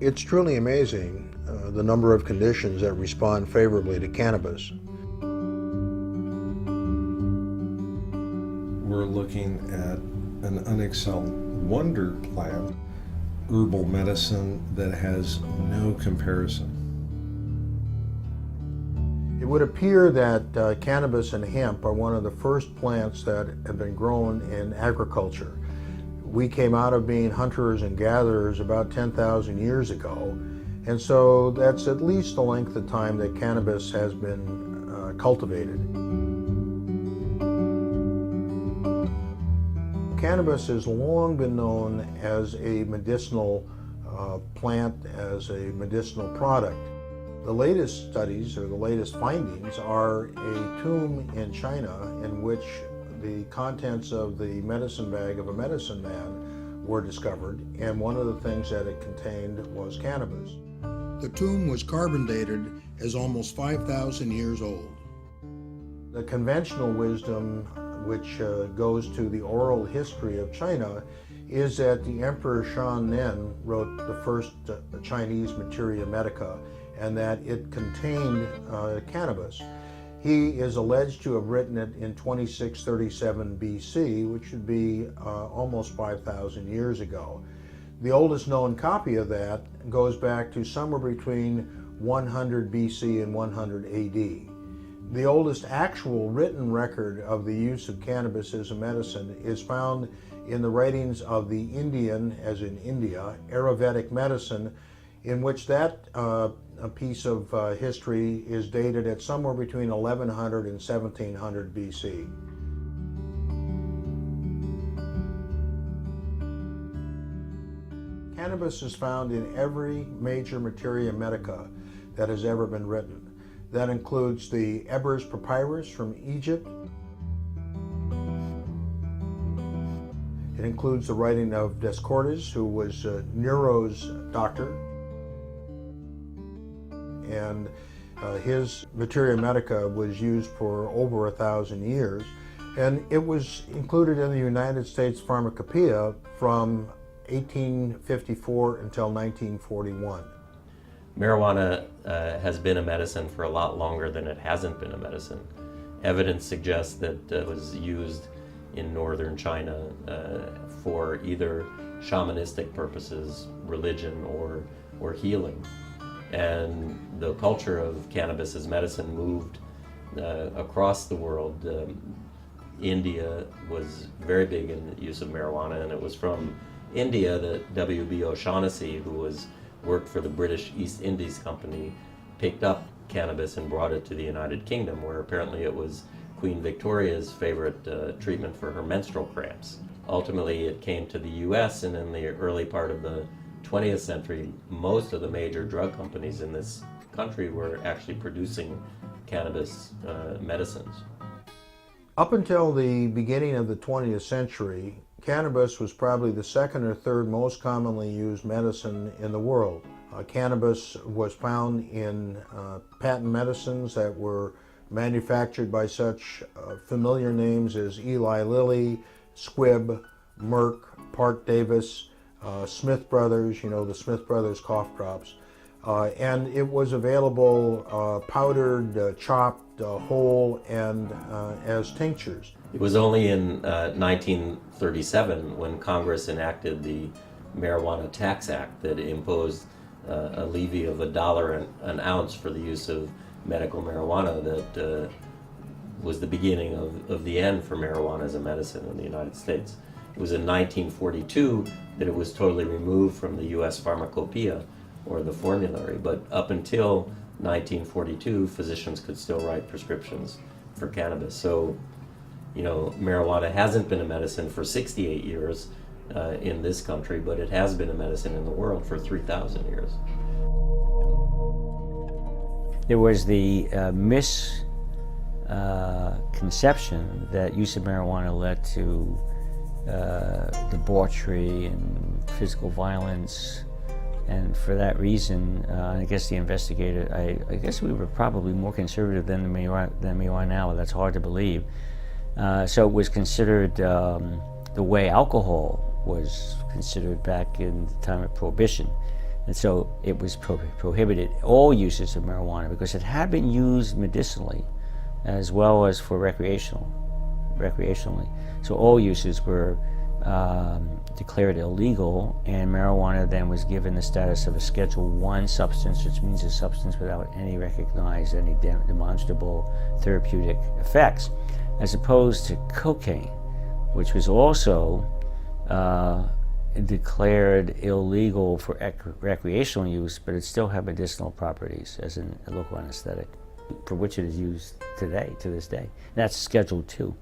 It's truly amazing the number of conditions that respond favorably to cannabis. We're looking at an unexcelled wonder plant, herbal medicine that has no comparison. It would appear that cannabis and hemp are one of the first plants that have been grown in agriculture. We came out of being hunters and gatherers about 10,000 years ago, and so that's at least the length of time that cannabis has been cultivated. Cannabis has long been known as a medicinal plant, as a medicinal product. The latest studies, or the latest findings, are a tomb in China in which the contents of the medicine bag of a medicine man were discovered, and one of the things that it contained was cannabis. The tomb was carbon dated as almost 5,000 years old. The conventional wisdom, which goes to the oral history of China, is that the Emperor Shan wrote the first Chinese Materia Medica, and that it contained cannabis. He is alleged to have written it in 2637 BC, which would be almost 5,000 years ago. The oldest known copy of that goes back to somewhere between 100 BC and 100 AD. The oldest actual written record of the use of cannabis as a medicine is found in the writings of the Indian, as in India, Ayurvedic medicine, in which that a piece of history is dated at somewhere between 1100 and 1700 BC. Cannabis is found in every major materia medica that has ever been written. That includes the Ebers Papyrus from Egypt. It includes the writing of Descartes, who was Nero's doctor, and his materia medica was used for over 1,000 years, and it was included in the United States Pharmacopoeia from 1854 until 1941. Marijuana has been a medicine for a lot longer than it hasn't been a medicine. Evidence suggests that it was used in northern China for either shamanistic purposes, religion, or healing. And the culture of cannabis as medicine moved across the world. India was very big in the use of marijuana, and it was from India that W.B. O'Shaughnessy, who worked for the British East Indies Company, picked up cannabis and brought it to the United Kingdom, where apparently it was Queen Victoria's favorite treatment for her menstrual cramps. Ultimately, it came to the U.S., and in the early part of the 20th century, most of the major drug companies in this country were actually producing cannabis medicines. Up until the beginning of the 20th century, cannabis was probably the second or third most commonly used medicine in the world. Cannabis was found in patent medicines that were manufactured by such familiar names as Eli Lilly, Squibb, Merck, Parke Davis, Smith Brothers, the Smith Brothers cough drops. And it was available powdered, chopped, whole, and as tinctures. It was only in 1937 when Congress enacted the Marijuana Tax Act that imposed a levy of $1 an ounce for the use of medical marijuana that was the beginning of the end for marijuana as a medicine in the United States. It was in 1942 that it was totally removed from the U.S. Pharmacopoeia, or the formulary, but up until 1942, physicians could still write prescriptions for cannabis. So, marijuana hasn't been a medicine for 68 years in this country, but it has been a medicine in the world for 3,000 years. There was the misconception that use of marijuana led to debauchery and physical violence, and for that reason, I guess the investigator, I guess we were probably more conservative than we are now. That's hard to believe. So it was considered the way alcohol was considered back in the time of Prohibition. And so it was prohibited, all uses of marijuana, because it had been used medicinally as well as for recreationally. So all uses were declared illegal, and marijuana then was given the status of a Schedule I substance, which means a substance without any recognized, any demonstrable therapeutic effects, as opposed to cocaine, which was also declared illegal for recreational use, but it still had medicinal properties as a local anesthetic, for which it is used today, to this day. And that's Schedule II.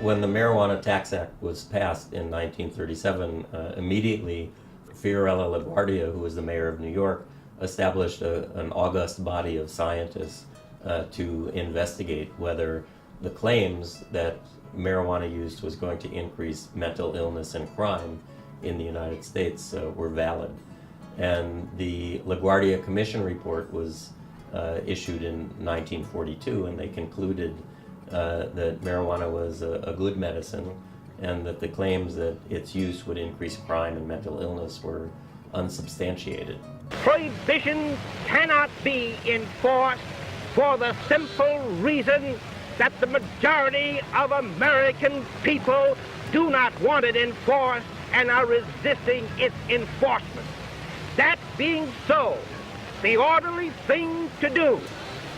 When the Marijuana Tax Act was passed in 1937, immediately Fiorello LaGuardia, who was the mayor of New York, established an august body of scientists to investigate whether the claims that marijuana use was going to increase mental illness and crime in the United States were valid. And the LaGuardia Commission report was issued in 1942, and they concluded that marijuana was a good medicine, and that the claims that its use would increase crime and mental illness were unsubstantiated. Prohibition cannot be enforced for the simple reason that the majority of American people do not want it enforced and are resisting its enforcement. That being so, the orderly thing to do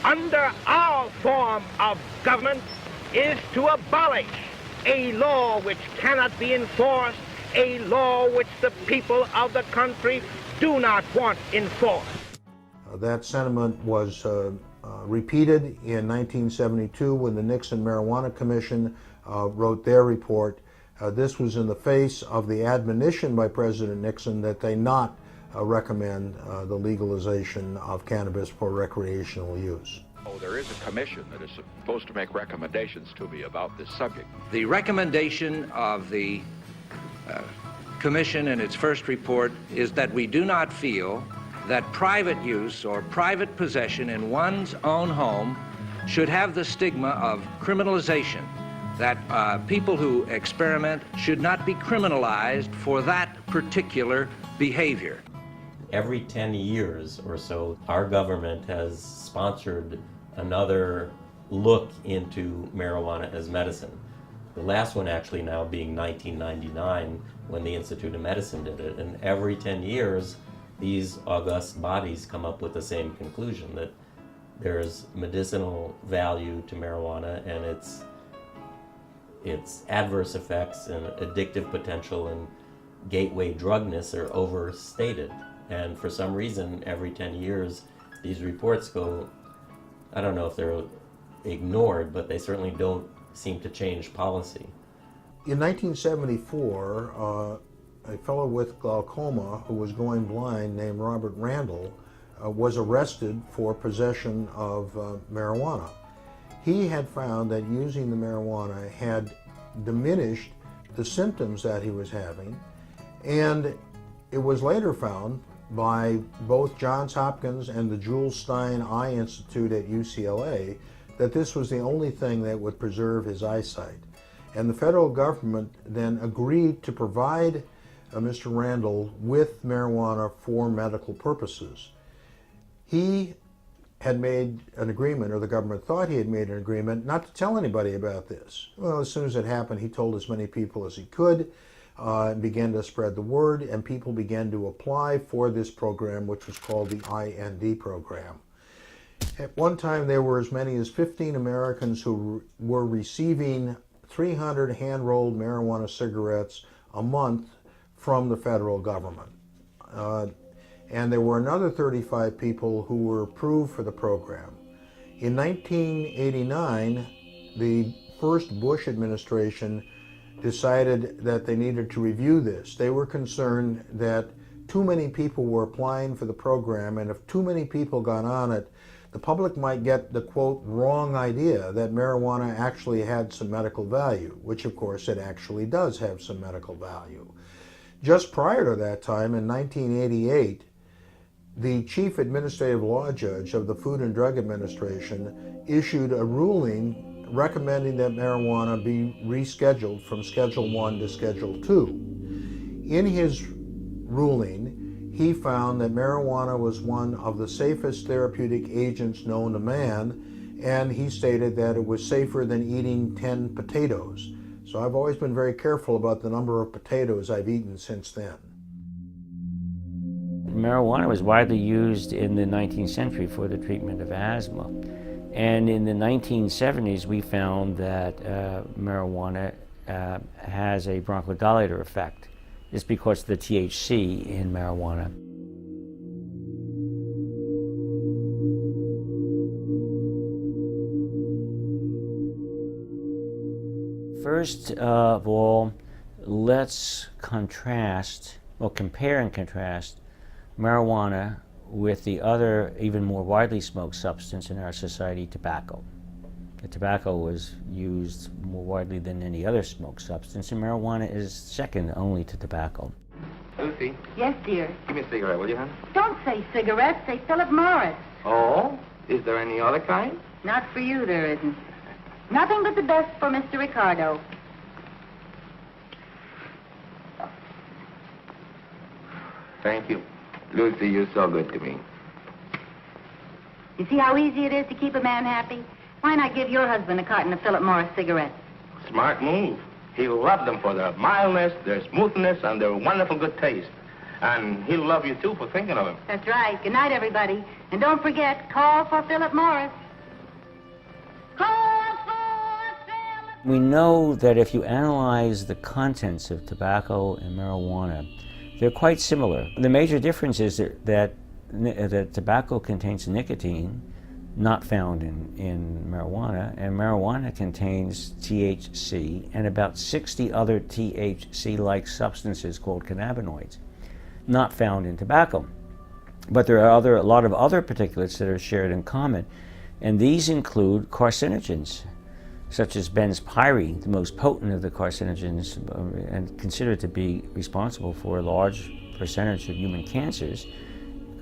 under our form of government is to abolish a law which cannot be enforced, a law which the people of the country do not want enforced. That sentiment was repeated in 1972 when the Nixon Marijuana Commission wrote their report. This was in the face of the admonition by President Nixon that they not recommend the legalization of cannabis for recreational use. Oh, there is a commission that is supposed to make recommendations to me about this subject. The recommendation of the Commission in its first report is that we do not feel that private use or private possession in one's own home should have the stigma of criminalization, that people who experiment should not be criminalized for that particular behavior. Every 10 years or so, our government has sponsored another look into marijuana as medicine. The last one actually now being 1999, when the Institute of Medicine did it. And every 10 years, these august bodies come up with the same conclusion, that there's medicinal value to marijuana, and its adverse effects and addictive potential and gateway drugness are overstated. And for some reason, every 10 years, these reports go, I don't know if they're ignored, but they certainly don't seem to change policy. In 1974, a fellow with glaucoma who was going blind named Robert Randall was arrested for possession of marijuana. He had found that using the marijuana had diminished the symptoms that he was having, and it was later found by both Johns Hopkins and the Jules Stein Eye Institute at UCLA that this was the only thing that would preserve his eyesight. And the federal government then agreed to provide Mr. Randall with marijuana for medical purposes. He had made an agreement, or the government thought he had made an agreement, not to tell anybody about this. Well, as soon as it happened, he told as many people as he could, and began to spread the word, and people began to apply for this program, which was called the IND program. At one time, there were as many as 15 Americans who were receiving 300 hand-rolled marijuana cigarettes a month from the federal government. And there were another 35 people who were approved for the program. In 1989, the first Bush administration decided that they needed to review this. They were concerned that too many people were applying for the program, and if too many people got on it, the public might get the, quote, wrong idea that marijuana actually had some medical value, which of course it actually does have some medical value. Just prior to that time, in 1988, the chief administrative law judge of the Food and Drug Administration issued a ruling recommending that marijuana be rescheduled from Schedule 1 to Schedule 2. In his ruling, he found that marijuana was one of the safest therapeutic agents known to man, and he stated that it was safer than eating 10 potatoes. So I've always been very careful about the number of potatoes I've eaten since then. Marijuana was widely used in the 19th century for the treatment of asthma. And in the 1970s, we found that marijuana has a bronchodilator effect. It's because of the THC in marijuana. First of all, let's compare and contrast marijuana with the other, even more widely smoked substance in our society, tobacco. The tobacco was used more widely than any other smoked substance, and marijuana is second only to tobacco. Lucy, Yes, dear. give me a cigarette, will you, hon? Don't say cigarettes, say Philip Morris. Oh? Is there any other kind? Not for you, there isn't. Nothing but the best for Mr. Ricardo. Thank you. Lucy, you're so good to me. You see how easy it is to keep a man happy? Why not give your husband a carton of Philip Morris cigarettes? Smart move. He'll love them for their mildness, their smoothness, and their wonderful good taste. And he'll love you, too, for thinking of him. That's right. Good night, everybody. And don't forget, call for Philip Morris. Call for Philip. We know that if you analyze the contents of tobacco and marijuana, they're quite similar. The major difference is that tobacco contains nicotine, not found in marijuana, and marijuana contains THC and about 60 other THC-like substances called cannabinoids, not found in tobacco. But there are a lot of other particulates that are shared in common, and these include carcinogens, such as benzpyrene, the most potent of the carcinogens and considered to be responsible for a large percentage of human cancers.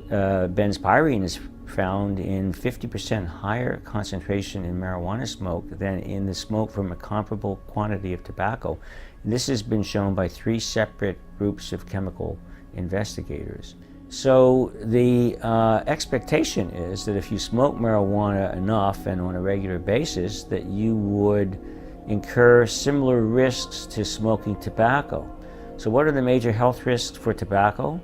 Benzpyrene is found in 50% higher concentration in marijuana smoke than in the smoke from a comparable quantity of tobacco. And this has been shown by 3 separate groups of chemical investigators. So the expectation is that if you smoke marijuana enough and on a regular basis, that you would incur similar risks to smoking tobacco. So what are the major health risks for tobacco?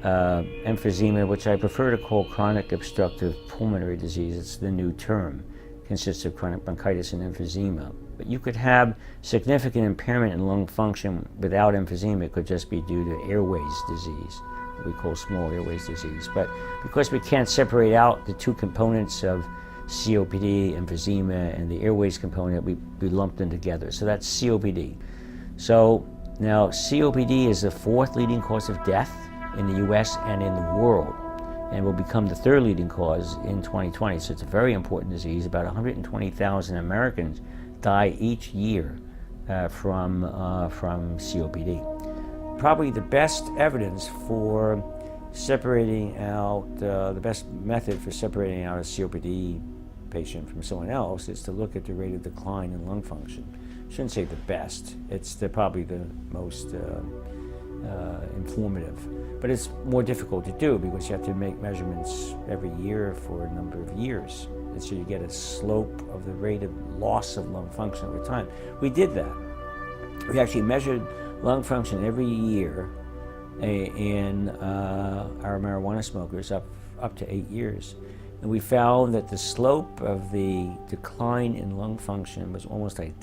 Emphysema, which I prefer to call chronic obstructive pulmonary disease. It's the new term. It consists of chronic bronchitis and emphysema. But you could have significant impairment in lung function without emphysema. It could just be due to airways disease, what we call small airways disease. But because we can't separate out the two components of COPD, emphysema, and the airways component, we lump them together. So that's COPD. So now COPD is the 4th leading cause of death in the US and in the world, and will become the 3rd leading cause in 2020. So it's a very important disease. About 120,000 Americans die each year from COPD. Probably the best evidence for separating out, the best method for separating out a COPD patient from someone else is to look at the rate of decline in lung function. I shouldn't say the best, it's probably the most informative. But it's more difficult to do because you have to make measurements every year for a number of years. And so you get a slope of the rate of loss of lung function over time. We did that. We actually measured lung function every year in our marijuana smokers up to 8 years. And we found that the slope of the decline in lung function was almost identical